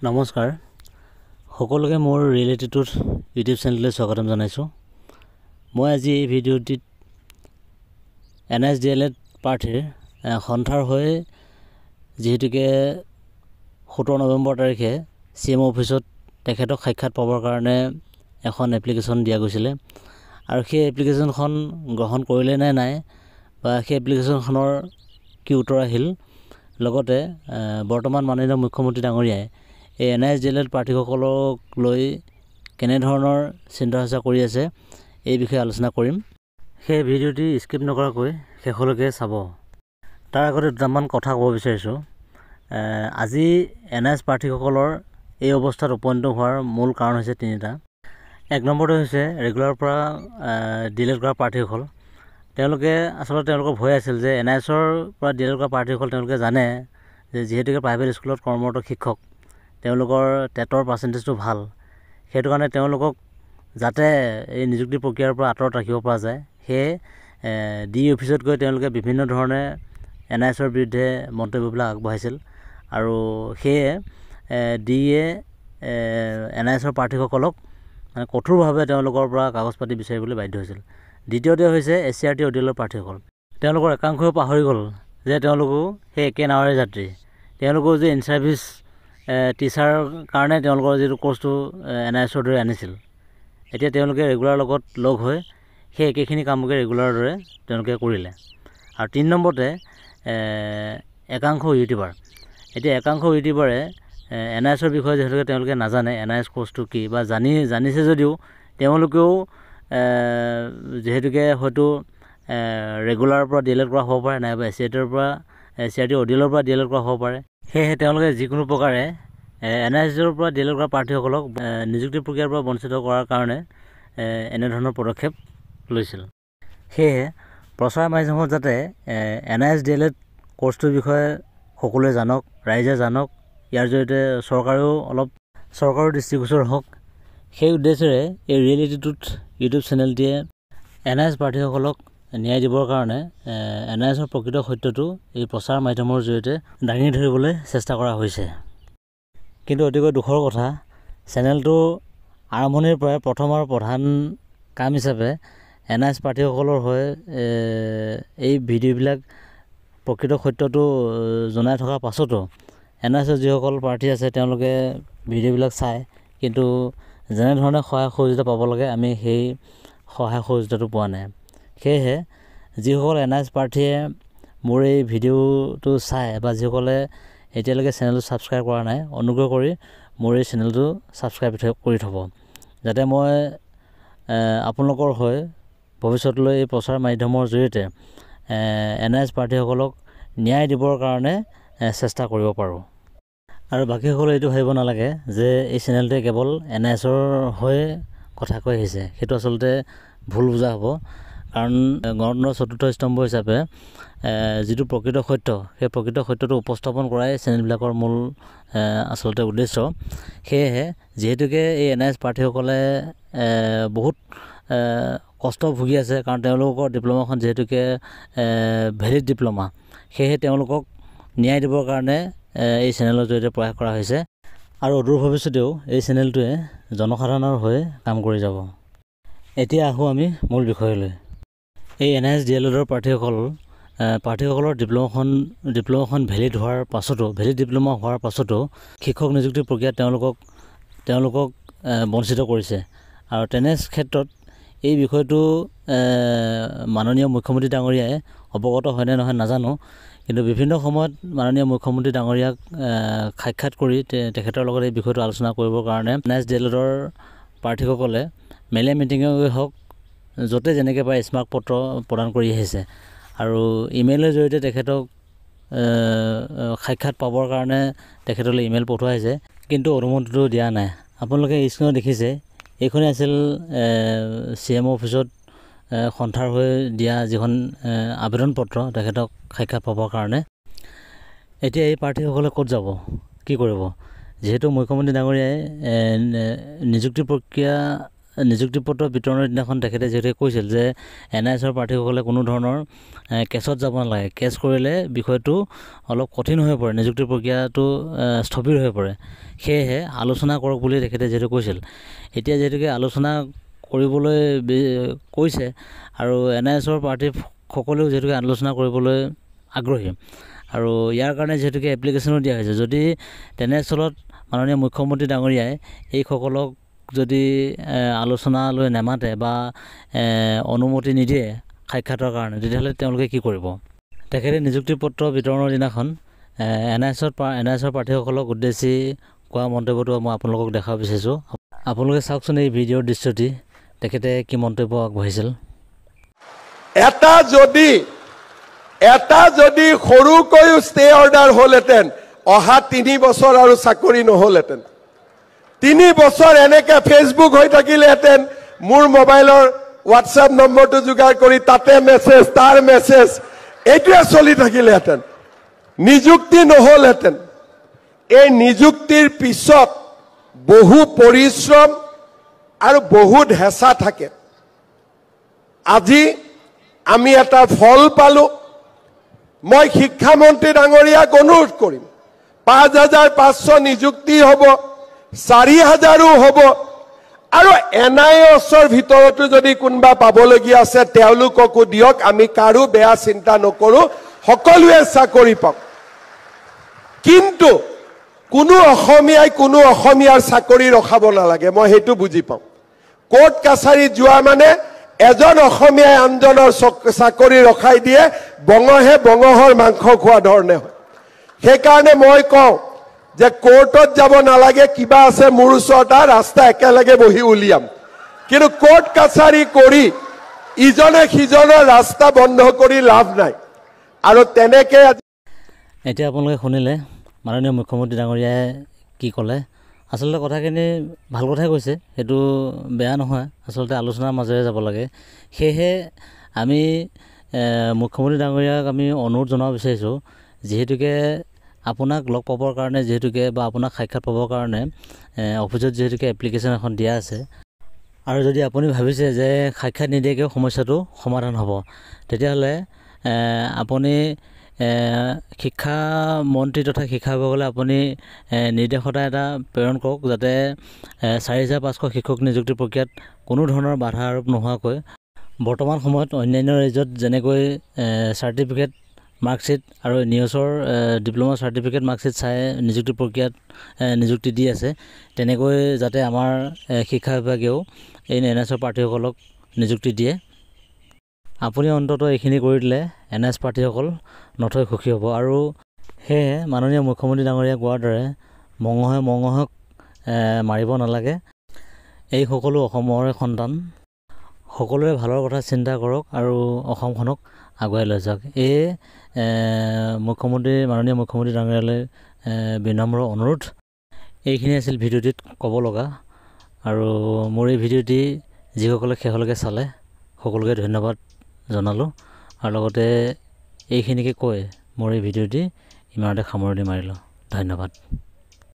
নমস্কাৰ সকলোকে মোৰ ৰিয়েলিটিটোৰ ইউটিউব চেনেললৈ স্বাগতম জনাইছোঁ। মই আজি এই ভিডিঅ'টিত NSDLED প্ৰাৰ্থীৰ সন্থাৰ হৈ যিহেতুকে 17 নৱেম্বৰ তাৰিখে CM অফিচত তেখেতক সাক্ষাৎ পাবৰ কাৰণে এখন এপ্লিকেশ্যন দিয়া গৈছিলে আৰু সেই এপ্লিকেশ্যনখন গ্ৰহণ কৰিলে নে নাই বা সেই এপ্লিকেশ্যনখনৰ কি উত্তৰ আহিল, লগতে বৰ্তমান মাননীয় মুখ্যমন্ত্ৰী ডাঙৰীয়াই এই NSDLED প্ৰাৰ্থীসকলক লৈ কেনেধৰণৰ চিন্তা চৰ্চা কৰি আছে এই বিষয়ে আলোচনা কৰিম। সেই ভিডিঅ'টি স্কিপ নকৰাকৈ শেষলৈকে চাব। তাৰ আগতে দুটামান কথা ক'ব বিচাৰিছোঁ। আজি NS প্ৰাৰ্থীসকলৰ এই অৱস্থাত উপনীত হোৱাৰ মূল কাৰণ হৈছে তিনিটা। এক নম্বৰটো হৈছে ৰেগুলাৰৰ পৰা ডিলেট কৰা প্ৰাৰ্থীসকল। তেওঁলোকে আচলতে তেওঁলোকৰ ভয় আছিল যে NSৰ পৰা ডিলেট কৰা প্ৰাৰ্থীসকল তেওঁলোকে জানে যে যিহেতুকে প্ৰাইভেট স্কুলত কৰ্মৰত শিক্ষক, তেওঁলোকৰ টেটৰ পাৰ্চেণ্টেজটো ভাল, সেইটো কাৰণে তেওঁলোকক যাতে এই নিযুক্তি প্ৰক্ৰিয়াৰ পৰা আঁতৰত ৰাখিব পৰা যায়, সেয়ে ডি অফিচত গৈ তেওঁলোকে বিভিন্ন ধৰণে NSৰ বিৰুদ্ধে মন্তব্যবিলাক আগবঢ়াইছিল আৰু সেয়ে ডিয়ে NSৰ প্ৰাৰ্থীসকলক মানে কঠোৰভাৱে তেওঁলোকৰ পৰা কাগজ পাতি বিচাৰিবলৈ বাধ্য হৈছিল। দ্বিতীয়তে হৈছে SCRT অডিএলৰ প্ৰাৰ্থীসকল। তেওঁলোকৰ একাংশই পাহৰি গ'ল যে তেওঁলোকো সেই একে নাৱৰে যাত্ৰী। তেওঁলোকেও যে ইন ছাৰ্ভিচ টিচাৰ কাৰণে তেওঁলোকৰ যিটো কোৰ্চটো NSৰ দৰে আনিছিল, এতিয়া তেওঁলোকে ৰেগুলাৰ লগত লগ হৈ সেই একেখিনি কামকে ৰেগুলাৰৰ দৰে তেওঁলোকে কৰিলে। আৰু 3 নম্বৰতে একাংশ ইউটিউবাৰ। এতিয়া একাংশ ইউটিউবাৰে NSৰ বিষয়ে যিহেতুকে তেওঁলোকে নাজানে, NS কোৰ্চটো কি বা জানিছে যদিও তেওঁলোকেও যিহেতুকে হয়তো ৰেগুলাৰৰ পৰা ডিলেট কৰা হ'ব পাৰে, নাইবা SCRT অডিএলৰ পৰা ডিলেট কৰা হ'ব পাৰে। সেয়েহে তেওঁলোকে যিকোনো প্ৰকাৰে NSৰ পৰা ডিলেট কৰা প্ৰাৰ্থীসকলক নিযুক্তি প্ৰক্ৰিয়াৰ পৰা বঞ্চিত কৰাৰ কাৰণে এনেধৰণৰ পদক্ষেপ লৈছিল। সেয়েহে প্ৰচাৰ মাধ্যমত যাতে NSDLED কোৰ্চটোৰ বিষয়ে সকলোৱে জানক, ৰাইজে জানক, ইয়াৰ জৰিয়তে চৰকাৰৰ দৃষ্টিগোচৰ হওক, সেই উদ্দেশ্যেৰে এই ৰিয়েলিটিটোত ইউটিউব চেনেলটিয়ে NS প্ৰাৰ্থীসকলক ন্যায় দিবৰ কাৰণে NSৰ প্ৰকৃত সত্যটো এই প্ৰচাৰ মাধ্যমৰ জৰিয়তে দাঙি ধৰিবলৈ চেষ্টা কৰা হৈছে। কিন্তু অতিকৈ দুখৰ কথা, চেনেলটো আৰম্ভণিৰ পৰাই প্ৰথম আৰু প্ৰধান কাম হিচাপে NS প্ৰাৰ্থীসকলৰ হৈ এই ভিডিঅ'বিলাক প্ৰকৃত সত্যটো জনাই থকাৰ পাছতো NSৰ যিসকল প্ৰাৰ্থী আছে তেওঁলোকে ভিডিঅ'বিলাক চায়, কিন্তু যেনেধৰণে সহায় সহযোগিতা পাব লাগে আমি সেই সহায় সহযোগিতাটো পোৱা নাই। সেয়েহে যিসকল NS প্ৰাৰ্থীয়ে মোৰ এই ভিডিঅ'টো চায় বা যিসকলে এতিয়ালৈকে চেনেলটো ছাবস্ক্ৰাইব কৰা নাই, অনুগ্ৰহ কৰি মোৰ এই চেনেলটো ছাবস্ক্ৰাইব কৰি থ'ব, যাতে মই আপোনালোকৰ হৈ ভৱিষ্যতলৈ এই প্ৰচাৰ মাধ্যমৰ জৰিয়তে NS প্ৰাৰ্থীসকলক ন্যায় দিবৰ কাৰণে চেষ্টা কৰিব পাৰোঁ। আৰু বাকীসকলে এইটো ভাবিব নালাগে যে এই চেনেলটোৱে কেৱল NSৰ হৈ কথা কৈ আহিছে, সেইটো আচলতে ভুল বুজা হ'ব। কাৰণ গণতন্ত্ৰৰ চতুৰ্থ স্তম্ভ হিচাপে যিটো প্ৰকৃত সত্য, সেই প্ৰকৃত সত্যটো উপস্থাপন কৰাই চেনেলবিলাকৰ মূল আচলতে উদ্দেশ্য। সেয়েহে যিহেতুকে এই NS প্ৰাৰ্থীসকলে বহুত কষ্ট ভুগি আছে, কাৰণ তেওঁলোকৰ ডিপ্ল'মাখন যিহেতুকে ভেলিড ডিপ্ল'মা, সেয়েহে তেওঁলোকক ন্যায় দিবৰ কাৰণে এই চেনেলৰ জৰিয়তে প্ৰয়াস কৰা হৈছে আৰু অদূৰ ভৱিষ্যতেও এই চেনেলটোৱে জনসাধাৰণৰ হৈ কাম কৰি যাব। এতিয়া আহোঁ আমি মূল বিষয়লৈ। এই NSDLEDৰ প্ৰাৰ্থীসকলৰ ডিপ্ল'মাখন ভেলিড ডিপ্ল'মা হোৱাৰ পাছতো শিক্ষক নিযুক্তি প্ৰক্ৰিয়াত তেওঁলোকক বঞ্চিত কৰিছে। আৰু তেনে ক্ষেত্ৰত এই বিষয়টো মাননীয় মুখ্যমন্ত্ৰী ডাঙৰীয়াই অৱগত হয়নে নহয় নাজানো, কিন্তু বিভিন্ন সময়ত মাননীয় মুখ্যমন্ত্ৰী ডাঙৰীয়াক সাক্ষাৎ কৰি তেখেতৰ লগত এই বিষয়টো আলোচনা কৰিবৰ কাৰণে NSDLEDৰ প্ৰাৰ্থীসকলে মেলে মিটিঙে হওক, য'তে যেনেকৈ পাৰে স্মাৰক পত্ৰ প্ৰদান কৰি আহিছে আৰু ইমেইলৰ জৰিয়তে তেখেতক সাক্ষাৎ পাবৰ কাৰণে তেখেতলৈ ইমেইল পঠোৱাইছে, কিন্তু অনুমতিটো দিয়া নাই। আপোনালোকে স্ক্ৰীণত দেখিছে, এইখনেই আছিল CM অফিচত সন্থাৰ হৈ দিয়া যিখন আবেদন পত্ৰ তেখেতক সাক্ষাৎ পাবৰ কাৰণে। এতিয়া এই প্ৰাৰ্থীসকলে ক'ত যাব, কি কৰিব? যিহেতু মুখ্যমন্ত্ৰী ডাঙৰীয়াই নিযুক্তি প্ৰক্ৰিয়া নিযুক্তি পত্ৰ বিতৰণৰ দিনাখন তেখেতে যিহেতু কৈছিল যে NISৰ প্ৰাৰ্থীসকলে কোনো ধৰণৰ কেছত যাব নালাগে, কেছ কৰিলে বিষয়টো অলপ কঠিন হৈ পৰে, নিযুক্তি প্ৰক্ৰিয়াটো স্থবিৰ হৈ পৰে, সেয়েহে আলোচনা কৰক বুলি তেখেতে যিহেতু কৈছিল। এতিয়া যিহেতুকে আলোচনা কৰিবলৈ কৈছে আৰু NISৰ প্ৰাৰ্থীসকলেও যিহেতুকে আলোচনা কৰিবলৈ আগ্ৰহী আৰু ইয়াৰ কাৰণে যিহেতুকে এপ্লিকেশ্যনো দিয়া হৈছে। যদি তেনেস্থলত মাননীয় মুখ্যমন্ত্ৰী ডাঙৰীয়াই এইসকলক যদি আলোচনালৈ নেমাতে বা অনুমতি নিদিয়ে সাক্ষাতৰ কাৰণে, তেতিয়াহ'লে তেওঁলোকে কি কৰিব? তেখেতে নিযুক্তি পত্ৰ বিতৰণৰ দিনাখন NISৰ প্ৰাৰ্থীসকলক উদ্দেশ্যি কোৱা মন্তব্যটো মই আপোনালোকক দেখাব বিচাৰিছোঁ। আপোনালোকে চাওকচোন এই ভিডিঅ'ৰ দৃশ্যটি, তেখেতে কি মন্তব্য আগবঢ়াইছিল। এটা যদি সৰুকৈও ষ্টে অৰ্ডাৰ হ'লহেঁতেন, অহা 3 বছৰ আৰু চাকৰি নহ'লহেঁতেন। 3 বছৰ এনেকে ফেচবুক হৈ থাকিলেহেঁতেন, মোৰ মোবাইলৰ হোৱাটছআপ নম্বৰটো যোগাৰ কৰি তাতে মেছেজ, তাৰ মেছেজ, এইটোৱে চলি থাকিলেহেঁতেন, নিযুক্তি নহ'লহেঁতেন। এই নিযুক্তিৰ পিছত বহু পৰিশ্ৰম আৰু বহুত হেঁচা থাকে। আজি আমি এটা ফল পালোঁ। মই শিক্ষামন্ত্ৰী ডাঙৰীয়াক অনুৰোধ কৰিম, 5,500 নিযুক্তি হ'ব, 4,000ও হ'ব আৰু NISৰ ভিতৰতো যদি কোনোবা পাবলগীয়া আছে তেওঁলোককো দিয়ক। আমি কাৰো বেয়া চিন্তা নকৰোঁ, সকলোৱে চাকৰি পাওক। কিন্তু কোনো অসমীয়াৰ চাকৰি ৰখাব নালাগে, মই সেইটো বুজি পাওঁ। কোৰ্ট কাছাৰীত যোৱা মানে এজন অসমীয়াই আনজনৰ চাকৰি ৰখাই দিয়ে, বঙহৰ মাংস খোৱা ধৰণে হয়। সেইকাৰণে মই কওঁ যে কোৰ্টত যাব নালাগে, কিবা আছে মোৰ ওচৰত ৰাস্তা একেলগে বহি উলিয়াম। কিন্তু কোৰ্ট কাছাৰী কৰি ইজনে সিজনৰ ৰাস্তা বন্ধ কৰি লাভ নাই। আৰু তেনেকে এতিয়া আপোনালোকে শুনিলে মাননীয় মুখ্যমন্ত্ৰী ডাঙৰীয়াই কি ক'লে। আচলতে কথাখিনি ভাল কথাই কৈছে, সেইটো বেয়া নহয়। আচলতে আলোচনাৰ মাজেৰে যাব লাগে। সেয়েহে আমি মুখ্যমন্ত্ৰী ডাঙৰীয়াক আমি অনুৰোধ জনাব বিচাৰিছোঁ, যিহেতুকে আপোনাক লগ পাবৰ কাৰণে যিহেতুকে বা আপোনাক সাক্ষাৎ পাবৰ কাৰণে অফিচত যিহেতুকে এপ্লিকেশ্যন এখন দিয়া আছে, আৰু যদি আপুনি ভাবিছে যে সাক্ষাৎ নিদিয়াকৈও সমস্যাটো সমাধান হ'ব, তেতিয়াহ'লে আপুনি শিক্ষামন্ত্ৰী তথা শিক্ষা বিভাগলৈ আপুনি নিৰ্দেশনা এটা প্ৰেৰণ কৰক, যাতে 4,500 শিক্ষক নিযুক্তি প্ৰক্ৰিয়াত কোনো ধৰণৰ বাধা আৰোপ নোহোৱাকৈ বৰ্তমান সময়ত অন্যান্য ৰাজ্যত যেনেকৈ চাৰ্টিফিকেট মাৰ্কশ্বিট আৰু নিউজৰ ডিপ্ল'মা চাৰ্টিফিকেট মাৰ্কশ্বিট চাই নিযুক্তি প্ৰক্ৰিয়াত নিযুক্তি দি আছে, তেনেকৈ যাতে আমাৰ শিক্ষা বিভাগেও এই NISৰ প্ৰাৰ্থীসকলক নিযুক্তি দিয়ে। আপুনি অন্ততঃ এইখিনি কৰি দিলে NIS প্ৰাৰ্থীসকল নথৈ সুখী হ'ব। আৰু সেয়ে মাননীয় মুখ্যমন্ত্ৰী ডাঙৰীয়া কোৱাৰ দৰে মঙহক মাৰিব নালাগে। এই সকলো অসমৰে সন্তান, সকলোৰে ভালৰ কথা চিন্তা কৰক আৰু অসমখনক আগুৱাই লৈ যাওক। এই মাননীয় মুখ্যমন্ত্ৰী ডাঙৰীয়ালৈ বিনম্ৰ অনুৰোধ। এইখিনি আছিল ভিডিঅ'টিত ক'ব লগা। আৰু মোৰ এই ভিডিঅ'টি যিসকলে শেষলৈকে চালে সকলোকে ধন্যবাদ জনালোঁ। আৰু লগতে এইখিনিকে কৈ মোৰ এই ভিডিঅ'টি ইমানতে সামৰণি মাৰিলোঁ। ধন্যবাদ।